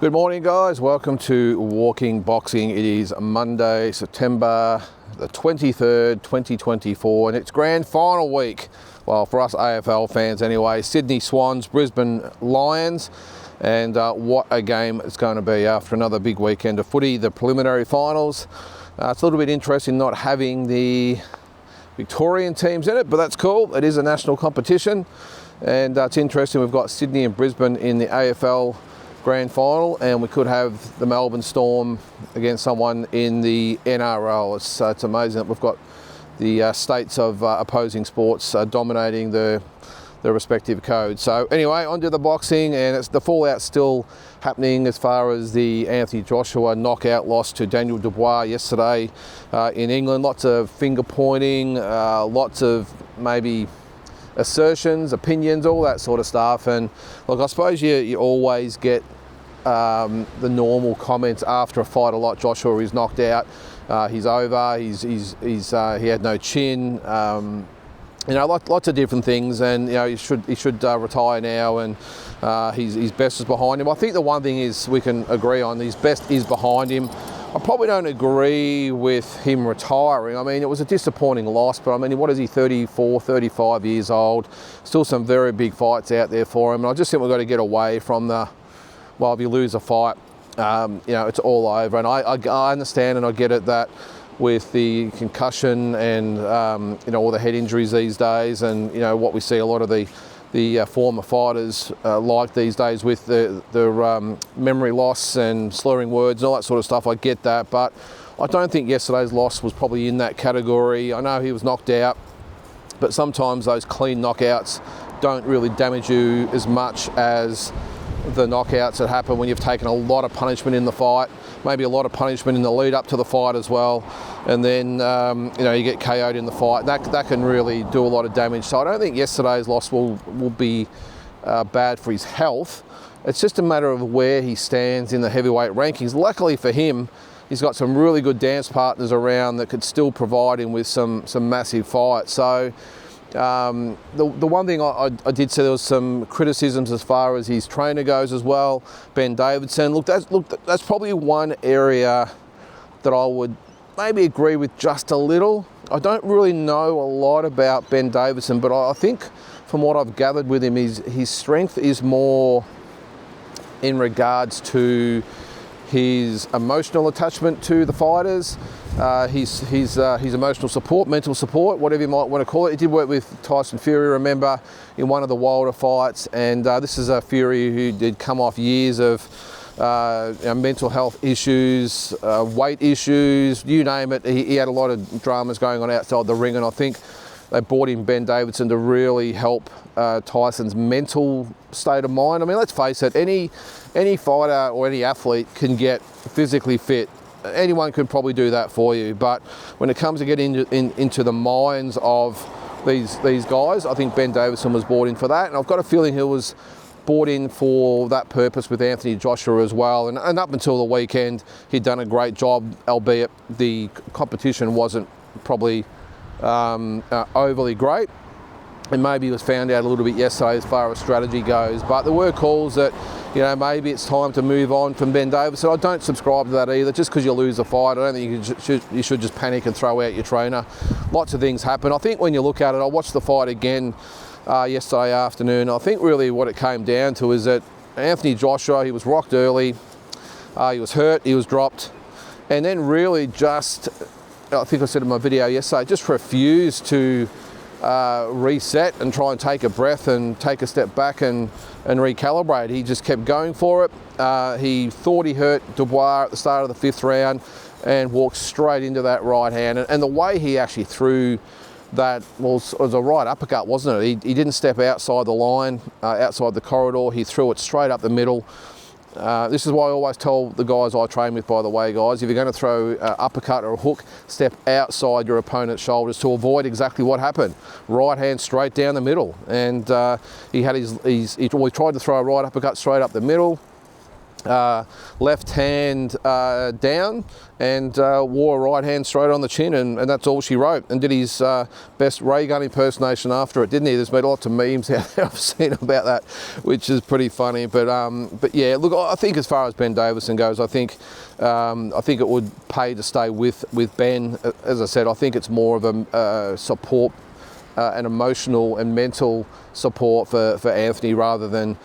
Good morning, guys. Welcome to Walking Boxing. It is Monday, September the 23rd, 2024, and it's grand final week. Well, for us AFL fans anyway. Sydney Swans, Brisbane Lions, and what a game it's going to be after another big weekend of footy, the preliminary finals. It's a little bit interesting not having the Victorian teams in it, but that's cool. It is a national competition, and it's interesting. We've got Sydney and Brisbane in the AFL grand final, and we could have the Melbourne Storm against someone in the NRL. It's amazing that we've got the states of opposing sports dominating the respective codes. So anyway, on to the boxing, and the fallout's still happening as far as the Anthony Joshua knockout loss to Daniel Dubois yesterday in England. Lots of finger pointing, lots of maybe assertions, opinions, all that sort of stuff. And look, I suppose you always get the normal comments after a fight a lot. Joshua is knocked out, he's over, he had no chin, lots of different things, and he should retire now, and his best is behind him. I think the one thing is we can agree on, his best is behind him. I probably don't agree with him retiring. I mean, it was a disappointing loss, but I mean, what is he, 34, 35 years old? Still some very big fights out there for him. And I just think we've got to get away from if you lose a fight, it's all over. And I understand and I get it that with the concussion and, all the head injuries these days, and, what we see a lot of the former fighters like these days with the memory loss and slurring words and all that sort of stuff. I get that, but I don't think yesterday's loss was probably in that category. I know he was knocked out, but sometimes those clean knockouts don't really damage you as much as the knockouts that happen when you've taken a lot of punishment in the fight, maybe a lot of punishment in the lead up to the fight as well, and then you get KO'd in the fight. That can really do a lot of damage. So I don't think yesterday's loss will be bad for his health. It's just a matter of where he stands in the heavyweight rankings. Luckily for him, he's got some really good dance partners around that could still provide him with some massive fights. So the one thing I did say, there was some criticisms as far as his trainer goes as well, Ben Davidson. That's probably one area that I would maybe agree with just a little. I don't really know a lot about Ben Davidson, but I think from what I've gathered with him, his strength is more in regards to his emotional attachment to the fighters, his emotional support, mental support, whatever you might want to call it. He did work with Tyson Fury, remember, in one of the Wilder fights, and this is a Fury who did come off years of mental health issues, weight issues, you name it. He had a lot of dramas going on outside the ring, and I think they brought in Ben Davidson to really help Tyson's mental state of mind. I mean, let's face it, any fighter or any athlete can get physically fit. Anyone can probably do that for you, but when it comes to getting into the minds of these guys, I think Ben Davidson was brought in for that, and I've got a feeling he was brought in for that purpose with Anthony Joshua as well. And up until the weekend, he'd done a great job, albeit the competition wasn't probably overly great, and maybe he was found out a little bit yesterday as far as strategy goes. But there were calls that maybe it's time to move on from Ben Davidson. I don't subscribe to that either. Just because you lose a fight, I don't think you should just panic and throw out your trainer. Lots of things happen. I think when you look at it, I watched the fight again yesterday afternoon. I think really what it came down to is that Anthony Joshua, he was rocked early, he was hurt, he was dropped, and then really just, I think I said in my video yesterday, just refused to reset and try and take a breath and take a step back and recalibrate. He just kept going for it. He thought he hurt Dubois at the start of the fifth round and walked straight into that right hand. And the way he actually threw that was a right uppercut, wasn't it? He didn't step outside the line, outside the corridor. He threw it straight up the middle. This is why I always tell the guys I train with, by the way, guys, if you're going to throw an uppercut or a hook, step outside your opponent's shoulders to avoid exactly what happened. Right hand straight down the middle. And he tried to throw a right uppercut straight up the middle. left hand down and wore a right hand straight on the chin, and that's all she wrote, and did his best Ray Gun impersonation after it, didn't he? There's been lots of memes out there I've seen about that, which is pretty funny. But yeah, look, I think as far as Ben Davison goes, I think it would pay to stay with Ben. As I said, I think it's more of a support, an emotional and mental support for Anthony, rather than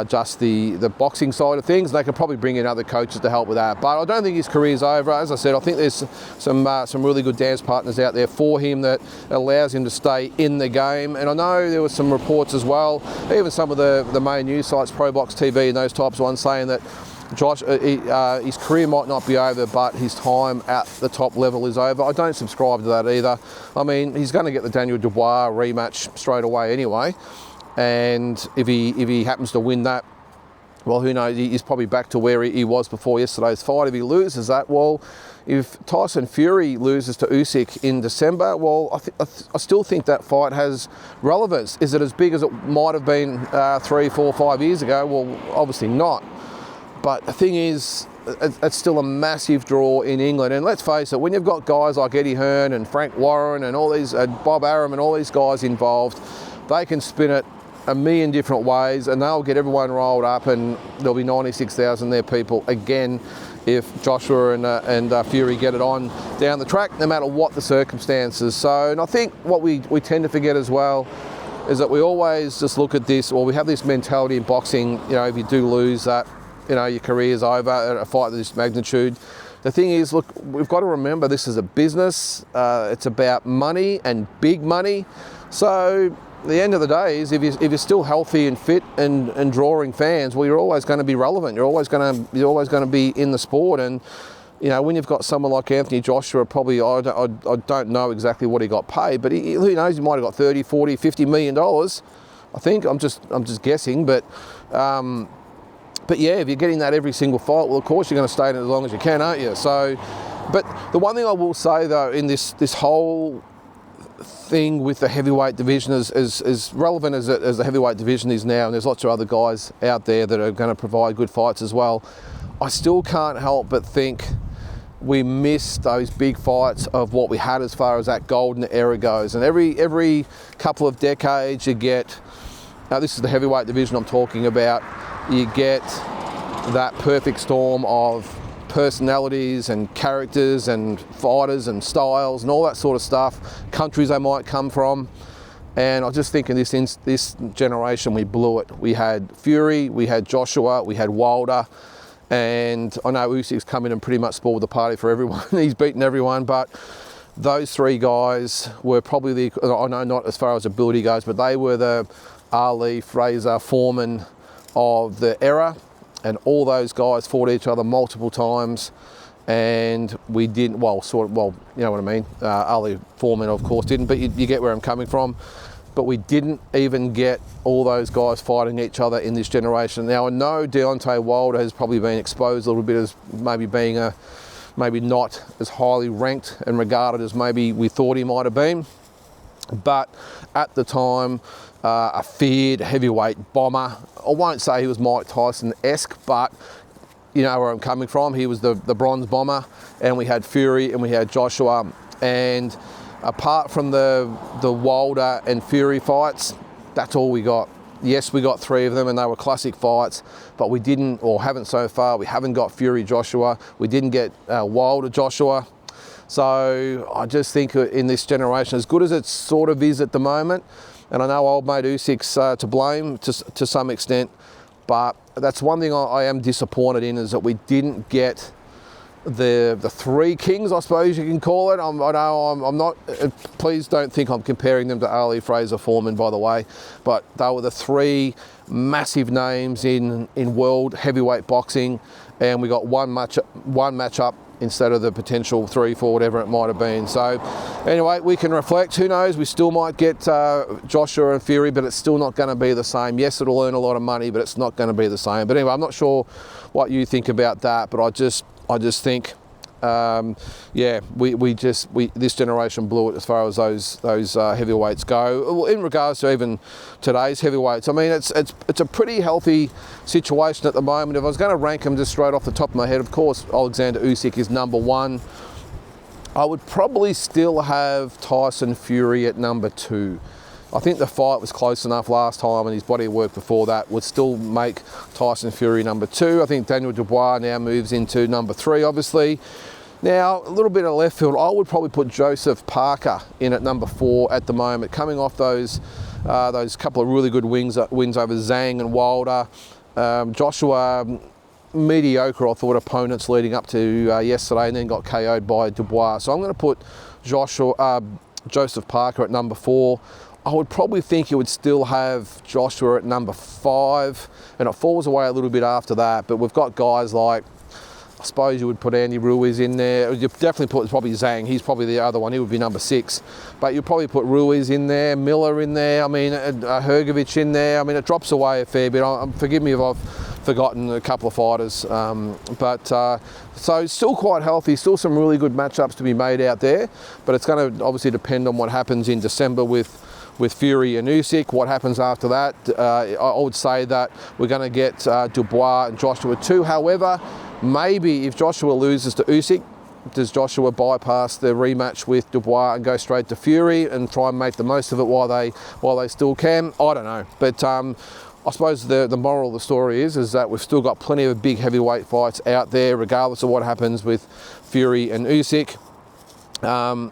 just the boxing side of things. They could probably bring in other coaches to help with that, but I don't think his career's over. As I said, I think there's some really good dance partners out there for him that allows him to stay in the game. And I know there were some reports as well, even some of the main news sites, Pro Box TV and those types of ones, saying that Josh, his career might not be over, but his time at the top level is over. I don't subscribe to that either. I mean, he's going to get the Daniel Dubois rematch straight away anyway, and if he happens to win that, well, who knows? He's probably back to where he was before yesterday's fight. If he loses that, well, if Tyson Fury loses to Usyk in December, well, I still think that fight has relevance. Is it as big as it might have been 3, 4, 5 years ago? Well, obviously not. But the thing is, it's still a massive draw in England. And let's face it, when you've got guys like Eddie Hearn and Frank Warren and all these, Bob Arum and all these guys involved, they can spin it a million different ways, and they'll get everyone rolled up, and there'll be 96,000 there people again if Joshua and Fury get it on down the track, no matter what the circumstances. So, and I think what we tend to forget as well is that we always just look at this, or we have this mentality in boxing, you know, if you do lose that, you know, your career's over at a fight of this magnitude. The thing is, look, we've got to remember this is a business. It's about money and big money. So the end of the day is if you're still healthy and fit and drawing fans, well, you're always going to be relevant. You're always going to be in the sport. And you know, when you've got someone like Anthony Joshua, probably I don't know exactly what he got paid, but who knows? He might have got 30, 40, 50 million dollars. I think I'm just guessing, but. But yeah, if you're getting that every single fight, well, of course you're going to stay in it as long as you can, aren't you? So, but the one thing I will say though, in this whole thing with the heavyweight division, as relevant as the heavyweight division is now, and there's lots of other guys out there that are going to provide good fights as well, I still can't help but think we missed those big fights of what we had as far as that golden era goes. And every couple of decades you get, now this is the heavyweight division I'm talking about, you get that perfect storm of personalities and characters and fighters and styles and all that sort of stuff, countries they might come from. And I just think in this generation we blew it. We had Fury, we had Joshua, we had Wilder, and I know Usyk's come in and pretty much spoiled the party for everyone. He's beaten everyone, but those three guys were probably I know not as far as ability goes, but they were the Ali, Fraser, Foreman of the era, and all those guys fought each other multiple times, and we didn't, you know what I mean, Ali, Foreman of course didn't, but you get where I'm coming from, but we didn't even get all those guys fighting each other in this generation. Now I know Deontay Wilder has probably been exposed a little bit as maybe being maybe not as highly ranked and regarded as maybe we thought he might have been, but at the time, a feared heavyweight bomber. I won't say he was Mike Tyson-esque, but you know where I'm coming from. He was the bronze bomber, and we had Fury and we had Joshua. And apart from the Wilder and Fury fights, that's all we got. Yes, we got 3 of them, and they were classic fights, but we didn't, or haven't so far, we haven't got Fury Joshua. We didn't get Wilder Joshua. So I just think in this generation, as good as it sort of is at the moment, and I know old mate Usyk's to blame to some extent, but that's one thing I am disappointed in, is that we didn't get the 3 kings, I suppose you can call it. I know I'm not, please don't think I'm comparing them to Ali, Fraser, Foreman, by the way, but they were the 3 massive names in world heavyweight boxing, and we got one matchup instead of the potential 3, 4, whatever it might have been. So anyway, we can reflect. Who knows? We still might get Joshua and Fury, but it's still not going to be the same. Yes, it'll earn a lot of money, but it's not going to be the same. But anyway, I'm not sure what you think about that, but I just think Yeah, this generation blew it as far as those heavyweights go. Well, in regards to even today's heavyweights, I mean, it's a pretty healthy situation at the moment. If I was going to rank them just straight off the top of my head, of course, Alexander Usyk is number 1. I would probably still have Tyson Fury at number 2. I think the fight was close enough last time, and his body of work before that would still make Tyson Fury number 2. I think Daniel Dubois now moves into number 3, obviously. Now, a little bit of left field, I would probably put Joseph Parker in at number 4 at the moment, coming off those couple of really good wins over Zhang and Wilder. Joshua, mediocre, I thought, opponents leading up to yesterday, and then got KO'd by Dubois. So I'm going to put Joseph Parker at number 4. I would probably think you would still have Joshua at number 5, and it falls away a little bit after that. But we've got guys like, I suppose you would put Andy Ruiz in there. You'd definitely put probably Zhang. He's probably the other one. He would be number 6. But you'd probably put Ruiz in there, Miller in there. I mean, Hrgovic in there. I mean, it drops away a fair bit. Forgive me if I've forgotten a couple of fighters. So still quite healthy. Still some really good matchups to be made out there. But it's going to obviously depend on what happens in December with Fury and Usyk. What happens after that? I would say that we're going to get Dubois and Joshua too. However, maybe if Joshua loses to Usyk, does Joshua bypass the rematch with Dubois and go straight to Fury and try and make the most of it while they still can? I don't know. But I suppose the moral of the story is that we've still got plenty of big heavyweight fights out there, regardless of what happens with Fury and Usyk.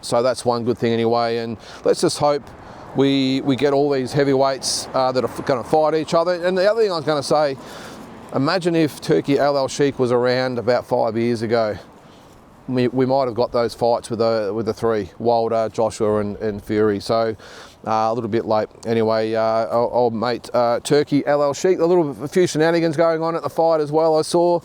So that's one good thing anyway. And let's just hope we get all these heavyweights that are going to fight each other. And the other thing I was going to say, imagine if Turki Al Sheikh was around about 5 years ago. We might have got those fights with the 3, Wilder, Joshua and Fury. So a little bit late. Anyway, old mate Turki Al Sheikh, a few shenanigans going on at the fight as well. I saw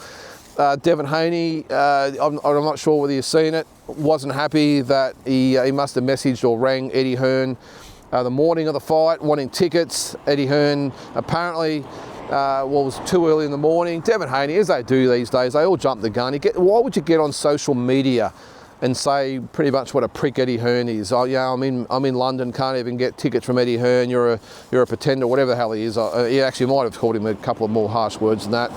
Devin Haney, I'm not sure whether you've seen it, wasn't happy that he must have messaged or rang Eddie Hearn the morning of the fight, wanting tickets. Eddie Hearn apparently it was too early in the morning. Devin Haney, as they do these days, they all jump the gun. Why would you get on social media and say pretty much what a prick Eddie Hearn is? Oh yeah, I'm in London, can't even get tickets from Eddie Hearn. You're a pretender, whatever the hell he is. He actually might have called him a couple of more harsh words than that.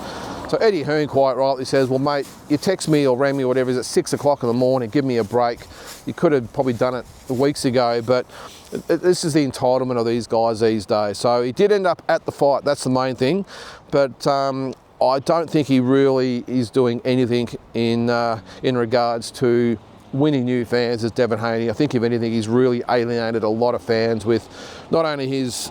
So Eddie Hearn quite rightly says, well mate, you text me or rang me or whatever, it's at 6 o'clock in the morning, give me a break. You could have probably done it weeks ago, but this is the entitlement of these guys these days. So he did end up at the fight, that's the main thing. But I don't think he really is doing anything in regards to winning new fans as Devin Haney. I think if anything, he's really alienated a lot of fans with not only his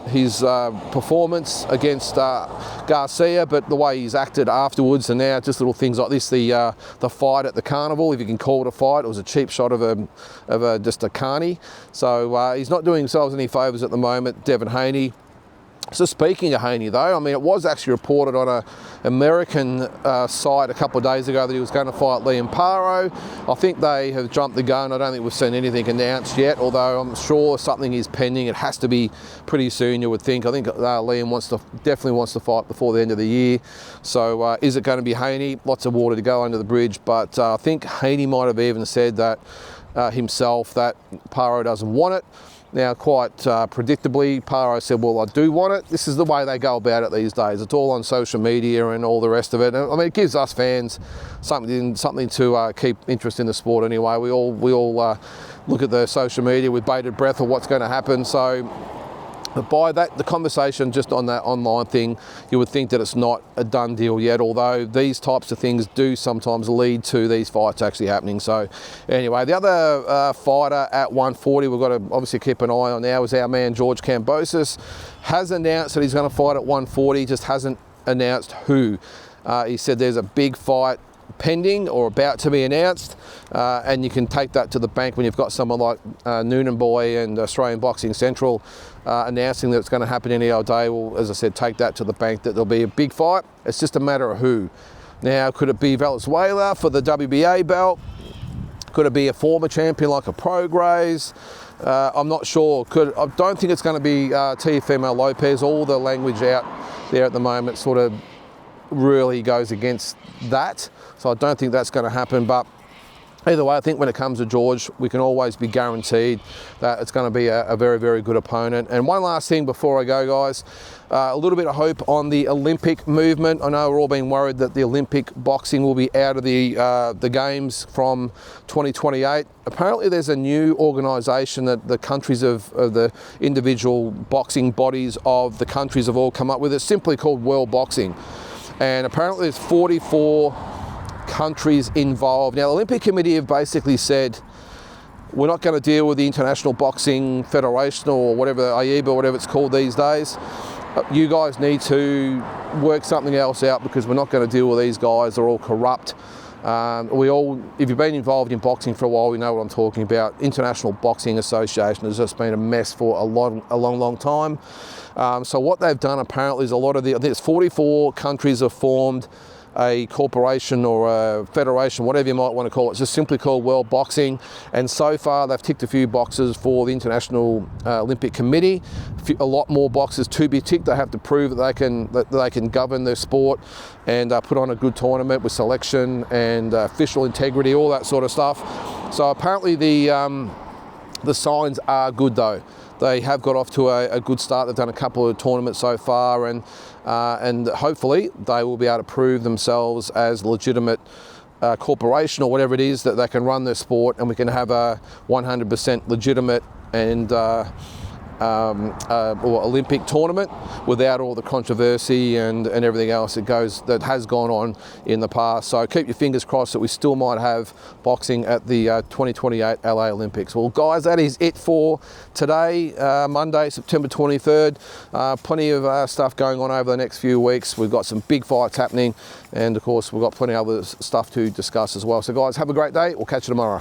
performance against Garcia, but the way he's acted afterwards, and now just little things like this, the fight at the carnival, if you can call it a fight. It was a cheap shot of just a carny. So he's not doing himself any favours at the moment, Devin Haney. So speaking of Haney though, I mean, it was actually reported on an American site a couple of days ago that he was going to fight Liam Paro. I think they have jumped the gun. I don't think we've seen anything announced yet, although I'm sure something is pending. It has to be pretty soon, you would think. I think Liam definitely wants to fight before the end of the year. So is it going to be Haney? Lots of water to go under the bridge, but I think Haney might have even said that himself, that Paro doesn't want it. Now, quite predictably, Paro said, well, I do want it. This is the way they go about it these days. It's all on social media and all the rest of it. I mean, it gives us fans something to keep interest in the sport anyway. We all look at the social media with bated breath of what's going to happen. So by that, the conversation just on that online thing, you would think that it's not a done deal yet, although these types of things do sometimes lead to these fights actually happening. So anyway, the other fighter at 140 we've got to obviously keep an eye on now is our man George Kambosos. Has announced that he's going to fight at 140, just hasn't announced who. He said there's a big fight pending or about to be announced, and you can take that to the bank when you've got someone like Noonan Boy and Australian Boxing Central announcing that it's going to happen any old day. Well, as I said, take that to the bank that there'll be a big fight. It's just a matter of who. Now, could it be Valenzuela for the WBA belt? Could it be a former champion like a Prograis? I'm not sure. I don't think it's going to be Teofimo Lopez. All the language out there at the moment sort of really goes against that. So I don't think that's going to happen. But either way, I think when it comes to George, we can always be guaranteed that it's going to be a very, very good opponent. And one last thing before I go, guys, a little bit of hope on the Olympic movement. I know we're all being worried that the Olympic boxing will be out of the games from 2028. Apparently there's a new organisation that the countries of the individual boxing bodies of the countries have all come up with. It's simply called World Boxing. And apparently there's 44 countries involved. Now, the Olympic Committee have basically said, we're not going to deal with the International Boxing Federation or whatever, AIBA, whatever it's called these days. You guys need to work something else out because we're not going to deal with these guys. They're all corrupt. If you've been involved in boxing for a while, you know what I'm talking about. International Boxing Association has just been a mess for a long time. So what they've done apparently is I think it's 44 countries have formed a corporation or a federation, whatever you might want to call it. It's just simply called World Boxing. And so far they've ticked a few boxes for the International Olympic Committee. A lot more boxes to be ticked. They have to prove that they can govern their sport and put on a good tournament with selection and official integrity, all that sort of stuff. So apparently the signs are good though. They have got off to a good start. They've done a couple of tournaments so far, and hopefully they will be able to prove themselves as legitimate corporation or whatever it is, that they can run their sport, and we can have a 100% legitimate and Olympic tournament without all the controversy and everything else that has gone on in the past. So keep your fingers crossed that we still might have boxing at the 2028 LA Olympics. Well, guys, that is it for today, Monday, September 23rd. Plenty of stuff going on over the next few weeks. We've got some big fights happening, and of course we've got plenty of other stuff to discuss as well. So guys, have a great day. We'll catch you tomorrow.